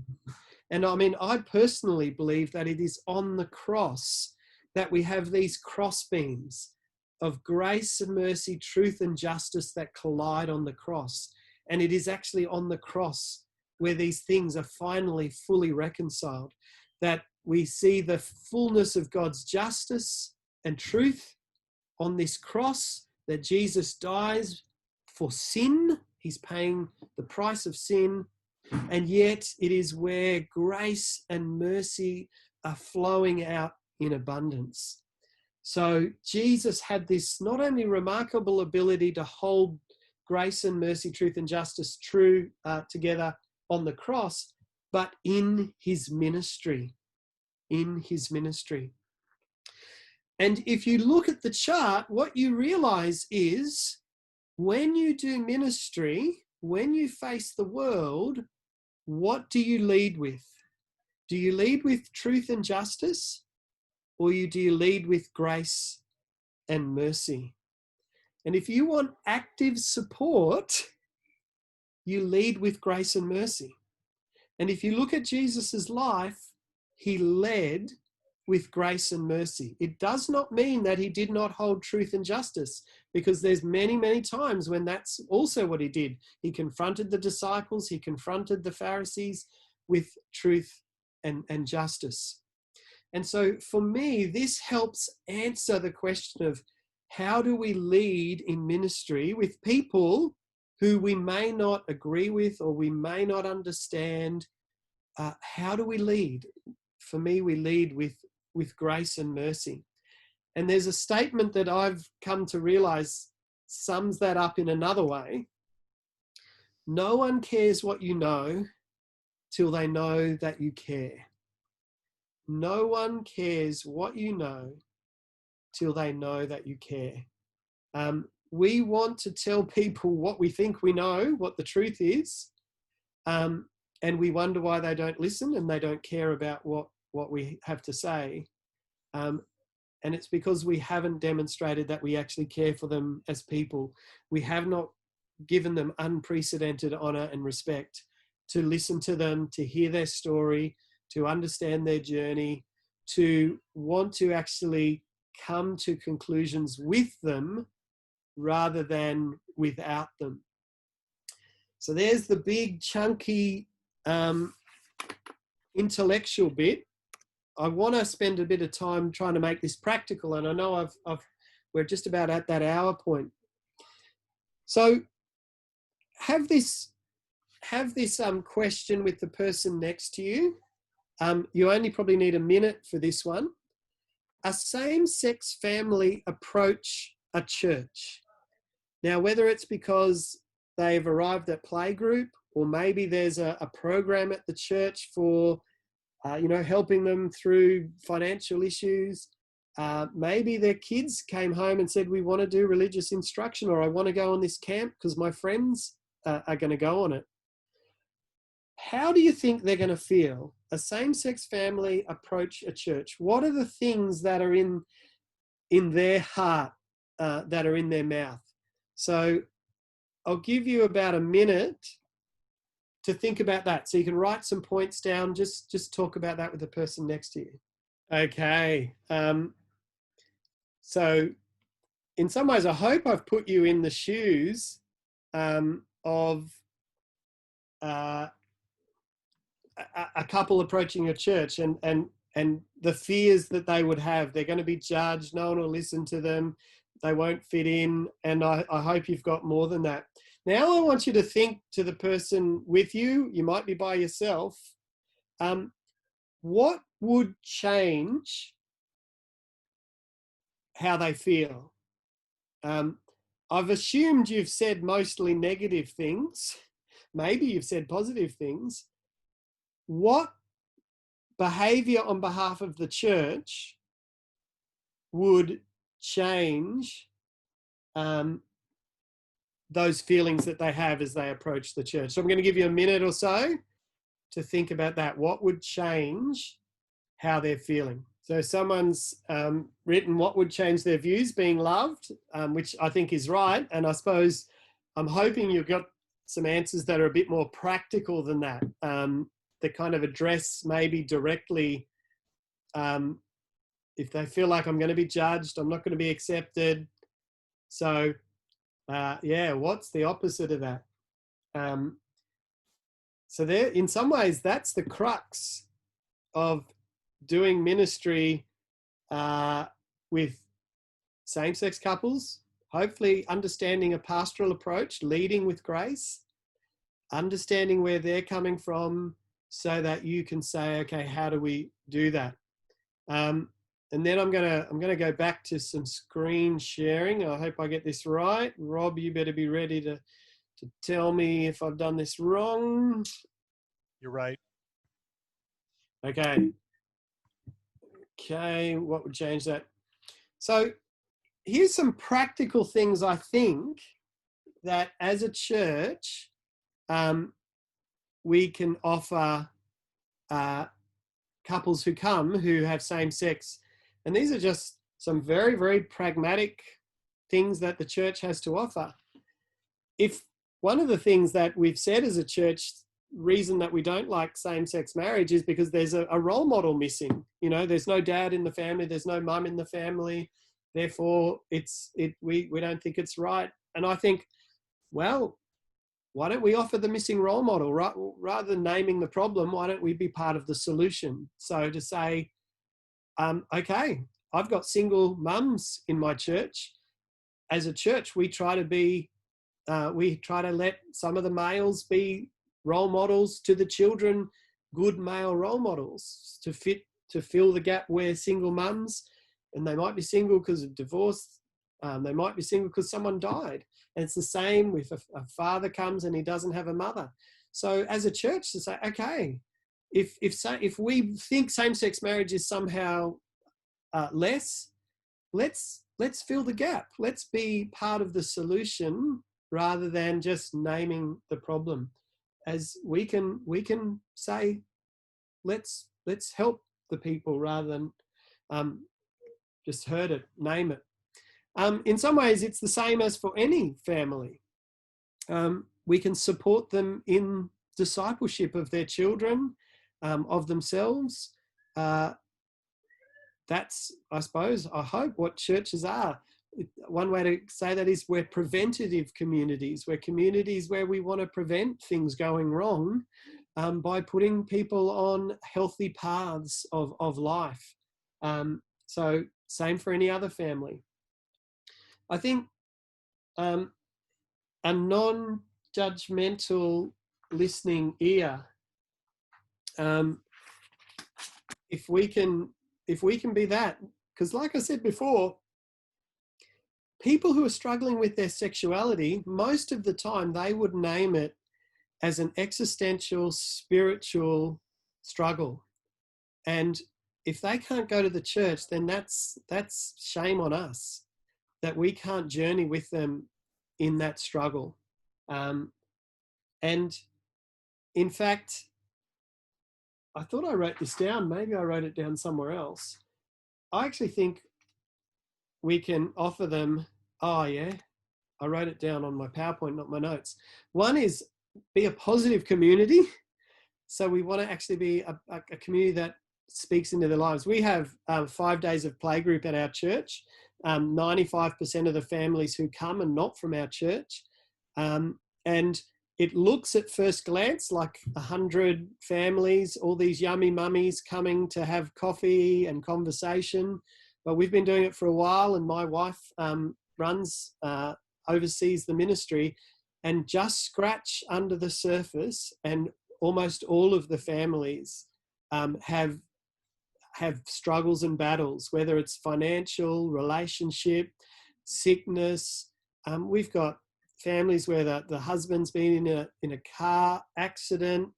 [SPEAKER 2] And I mean, I personally believe that it is on the cross that we have these cross beams of grace and mercy, truth and justice that collide on the cross. And it is actually on the cross where these things are finally fully reconciled, that we see the fullness of God's justice and truth on this cross, that Jesus dies for sin. He's paying the price of sin. And yet it is where grace and mercy are flowing out in abundance. So Jesus had this not only remarkable ability to hold grace and mercy, truth and justice true together on the cross, but in his ministry, And if you look at the chart, what you realize is when you do ministry, when you face the world, what do you lead with? Do you lead with truth and justice, or do you lead with grace and mercy? And if you want active support, you lead with grace and mercy. And if you look at Jesus's life, he led with grace and mercy. It does not mean that he did not hold truth and justice, because there's many, many times when that's also what he did. He confronted the disciples, he confronted the Pharisees with truth and justice. And so for me, this helps answer the question of how do we lead in ministry with people who we may not agree with or we may not understand. How do we lead? For me, we lead with grace and mercy. And there's a statement that I've come to realize sums that up in another way. No one cares what you know till they know that you care. No one cares what you know till they know that you care. We want to tell people what we think we know, what the truth is, and we wonder why they don't listen and they don't care about what we have to say. And it's because we haven't demonstrated that we actually care for them as people. We have not given them unprecedented honor and respect to listen to them, to hear their story, to understand their journey, to want to actually come to conclusions with them rather than without them. So there's the big chunky intellectual bit. I want to spend a bit of time trying to make this practical, and I know we're just about at that hour point. So have this question with the person next to you. You only probably need a minute for this one. A same-sex family approach a church. Now, whether it's because they've arrived at playgroup, or maybe there's a program at the church for helping them through financial issues. Maybe their kids came home and said, we want to do religious instruction, or I want to go on this camp because my friends are going to go on it. How do you think they're going to feel? A same-sex family approach a church. What are the things that are in their heart, that are in their mouth? So I'll give you about a minute to think about that. So you can write some points down. Just talk about that with the person next to you. Okay. So in some ways, I hope I've put you in the shoes of a couple approaching a church and the fears that they would have. They're going to be judged. No one will listen to them. They won't fit in. And I hope you've got more than that. Now I want you to think to the person with you. You might be by yourself. What would change how they feel? I've assumed you've said mostly negative things. Maybe you've said positive things. What behavior on behalf of the church would change those feelings that they have as they approach the church? So I'm going to give you a minute or so to think about that. What would change how they're feeling? So someone's written what would change their views, being loved, which I think is right. And I suppose I'm hoping you've got some answers that are a bit more practical than that, that kind of address maybe directly if they feel like I'm going to be judged, I'm not going to be accepted. So what's the opposite of that? So there, in some ways, that's the crux of doing ministry with same-sex couples, hopefully understanding a pastoral approach, leading with grace, understanding where they're coming from so that you can say, okay, how do we do that? And then I'm gonna go back to some screen sharing. I hope I get this right. Rob, you better be ready to tell me if I've done this wrong.
[SPEAKER 1] You're right.
[SPEAKER 2] Okay. Okay, what would change that? So here's some practical things I think that as a church we can offer couples who come who have same sex. And these are just some very, very pragmatic things that the church has to offer. If one of the things that we've said as a church, reason that we don't like same-sex marriage is because there's a role model missing. You know, there's no dad in the family, there's no mum in the family, therefore we don't think it's right. And I think, well, why don't we offer the missing role model? Rather than naming the problem, why don't we be part of the solution? So to say, okay, I've got single mums in my church. As a church, we try to let some of the males be role models to the children, good male role models to fill the gap where single mums, and they might be single because of divorce, they might be single because someone died. And it's the same if a father comes and he doesn't have a mother. So as a church to say, okay, if we think same-sex marriage is somehow less, let's fill the gap. Let's be part of the solution rather than just naming the problem. As we can say, let's help the people rather than just hurt it, name it. In some ways, it's the same as for any family. We can support them in discipleship of their children, of themselves. That's, I suppose, I hope, what churches are. One way to say that is we're preventative communities. We're communities where we want to prevent things going wrong by putting people on healthy paths of life. So same for any other family. I think a non-judgmental listening ear, if we can be that, because like I said before, people who are struggling with their sexuality, most of the time they would name it as an existential, spiritual struggle. And if they can't go to the church, then that's shame on us that we can't journey with them in that struggle. And in fact, I thought I wrote this down. Maybe I wrote it down somewhere else. I actually think we can offer them, oh yeah, I wrote it down on my PowerPoint, not my notes. One is be a positive community. So we want to actually be a community that speaks into their lives. We have 5 days of playgroup at our church. 95% of the families who come are not from our church. And it looks at first glance like 100 families, all these yummy mummies coming to have coffee and conversation. But we've been doing it for a while, and my wife oversees the ministry, and just scratch under the surface, and almost all of the families have struggles and battles, whether it's financial, relationship, sickness. We've got families where the husband's been in a car accident.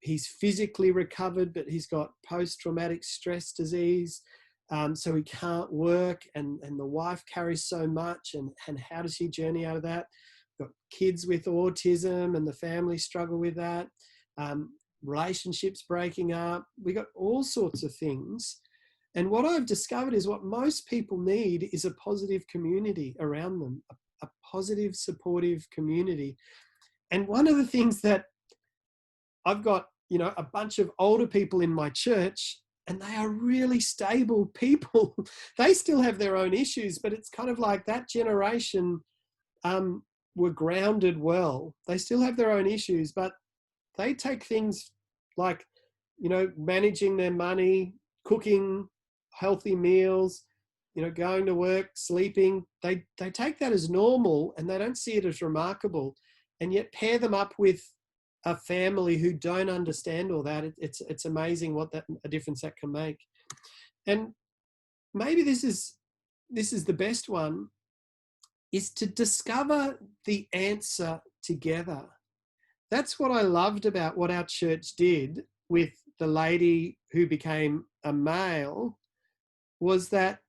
[SPEAKER 2] He's physically recovered, but he's got post-traumatic stress disease. So he can't work, and the wife carries so much, and how does she journey out of that? Got kids with autism, and the family struggle with that. Relationships breaking up. We got all sorts of things. And what I've discovered is what most people need is a positive community around them, a positive, supportive community. And one of the things that I've got, a bunch of older people in my church, and they are really stable people. They still have their own issues, but it's kind of like that generation were grounded well. They still have their own issues, but they take things like, managing their money, cooking healthy meals, going to work, sleeping. They take that as normal, and they don't see it as remarkable. And yet pair them up with a family who don't understand all that. It's amazing what a difference that can make. And maybe this is the best one, is to discover the answer together. That's what I loved about what our church did with the lady who became a male, was that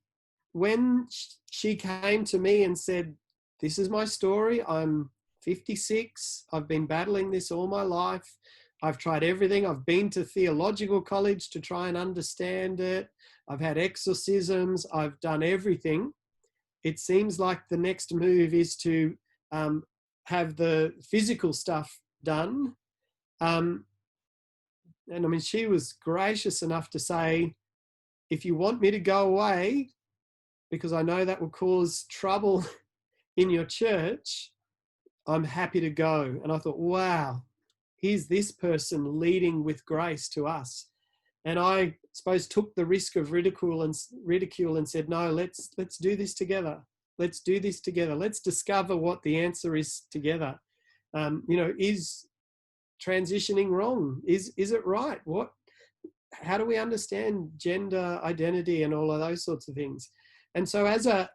[SPEAKER 2] when she came to me and said, this is my story, I'm 56, I've been battling this all my life, I've tried everything, I've been to theological college to try and understand it, I've had exorcisms, I've done everything. It seems like the next move is to have the physical stuff done. And I mean, she was gracious enough to say, if you want me to go away, because I know that will cause trouble in your church, I'm happy to go. And I thought, wow, here's this person leading with grace to us. And I suppose took the risk of ridicule and said, no, let's do this together. Let's do this together. Let's discover what the answer is together. Is transitioning wrong? Is it right? How do we understand gender identity and all of those sorts of things? And so as a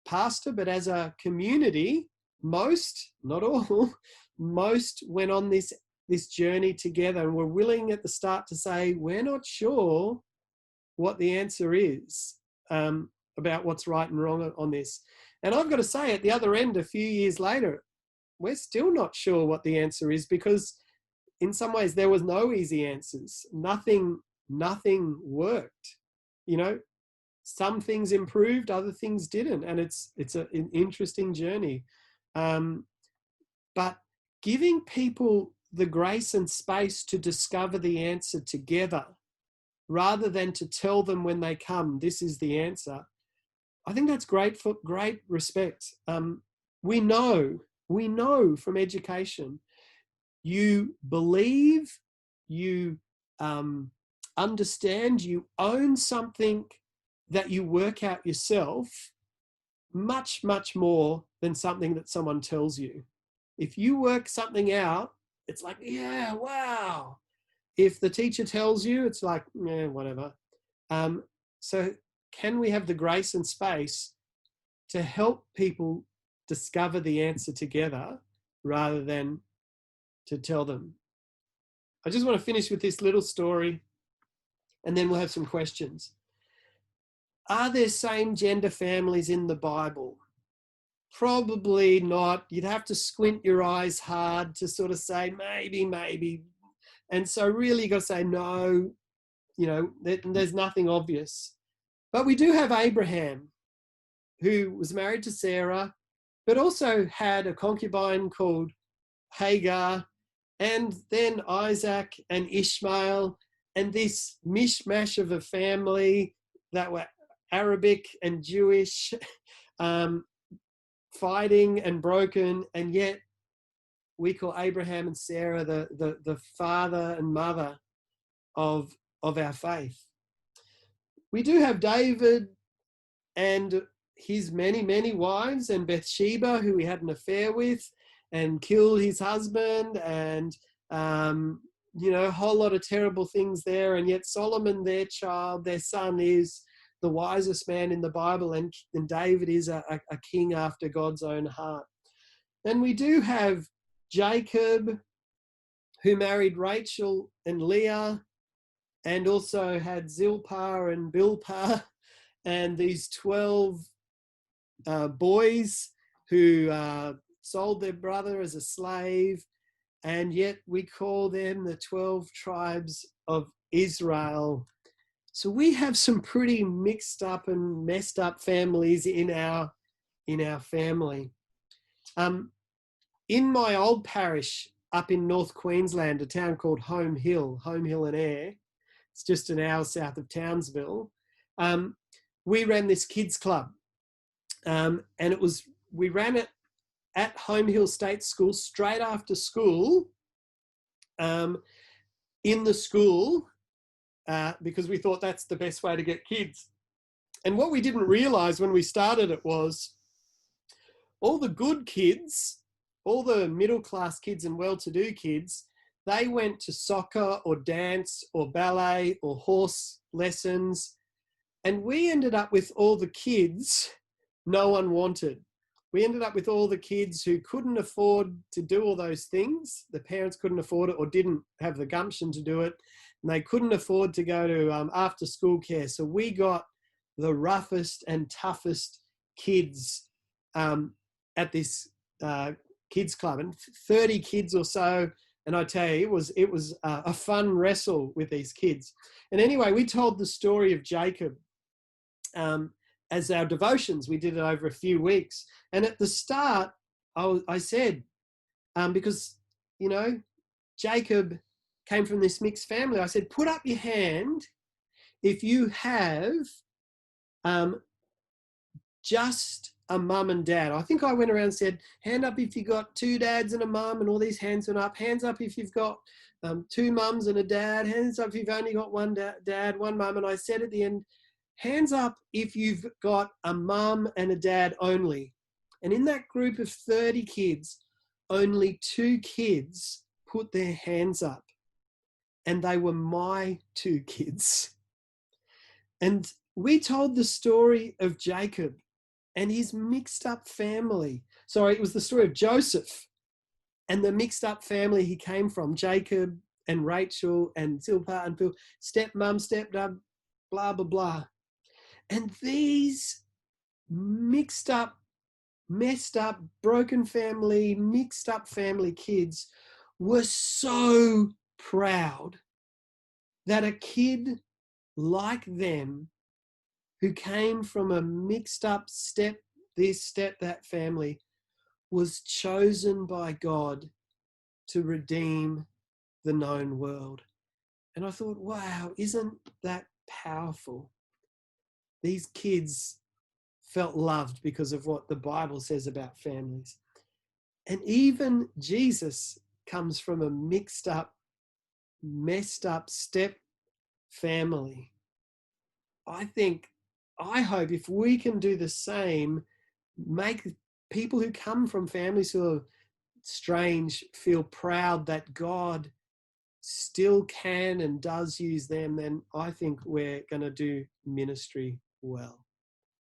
[SPEAKER 2] pastor, but as a community, most, not all, most went on this journey together, and were willing at the start to say, we're not sure what the answer is about what's right and wrong on this. And I've got to say, at the other end, a few years later, we're still not sure what the answer is, because in some ways there was no easy answers. Nothing worked. Some things improved, other things didn't, and it's an interesting journey. But giving people the grace and space to discover the answer together, rather than to tell them when they come, this is the answer, I think that's great respect. We know from education, you believe, you understand, you own something that you work out yourself much, much more than something that someone tells you. If you work something out, it's like, yeah, wow. If the teacher tells you, it's like, yeah, whatever. So can we have the grace and space to help people discover the answer together rather than to tell them? I just want to finish with this little story, and then we'll have some questions. Are there same gender families in the Bible? Probably not. You'd have to squint your eyes hard to sort of say maybe. And so really you got to say no, there's nothing obvious. But we do have Abraham, who was married to Sarah, but also had a concubine called Hagar, and then Isaac and Ishmael, and this mishmash of a family that were Arabic and Jewish, fighting and broken, and yet we call Abraham and Sarah the father and mother of our faith. We do have David and his many wives, and Bathsheba, who he had an affair with and killed his husband, and a whole lot of terrible things there. And yet Solomon, their son, is the wisest man in the Bible, and David is a king after God's own heart. And we do have Jacob, who married Rachel and Leah, and also had Zilpah and Bilpah, and these 12 boys who sold their brother as a slave, and yet we call them the 12 tribes of Israel. So we have some pretty mixed up and messed up families in our family. In my old parish up in North Queensland, a town called Home Hill and Ayr, it's just an hour south of Townsville, we ran this kids club. And we ran it at Home Hill State School straight after school, in the school, because we thought that's the best way to get kids. And what we didn't realize when we started it was all the good kids, all the middle-class kids and well-to-do kids, they went to soccer or dance or ballet or horse lessons. And we ended up with all the kids no one wanted. We ended up with all the kids who couldn't afford to do all those things. The parents couldn't afford it or didn't have the gumption to do it. And they couldn't afford to go to after school care. So we got the roughest and toughest kids at this kids club, and 30 kids or so. And I tell you, it was a fun wrestle with these kids. And anyway, we told the story of Jacob as our devotions. We did it over a few weeks. And at the start, I said, because, you know, Jacob came from this mixed family. I said, put up your hand if you have just a mum and dad. I think I went around and said, hand up if you've got 2 dads and a mum, and all these hands went up. Hands up if you've got 2 mums and a dad. Hands up if you've only got 1 dad, 1 mum. And I said at the end, hands up if you've got a mum and a dad only. And in that group of 30 kids, only 2 kids put their hands up. And they were my 2 kids. And we told the story of Jacob and his mixed up family. Sorry, it was the story of Joseph and the mixed up family he came from, Jacob and Rachel and Zilpah and Phil, stepmom, stepdad, blah, blah, blah. And these mixed up, messed up, broken family, mixed up family kids were so proud that a kid like them, who came from a mixed up step this, step that family, was chosen by God to redeem the known world. And I thought, wow, isn't that powerful? These kids felt loved because of what the Bible says about families. And even Jesus comes from a mixed up, messed up step family. I hope if we can do the same, make people who come from families who are strange feel proud that God still can and does use them, then I think we're going to do ministry well.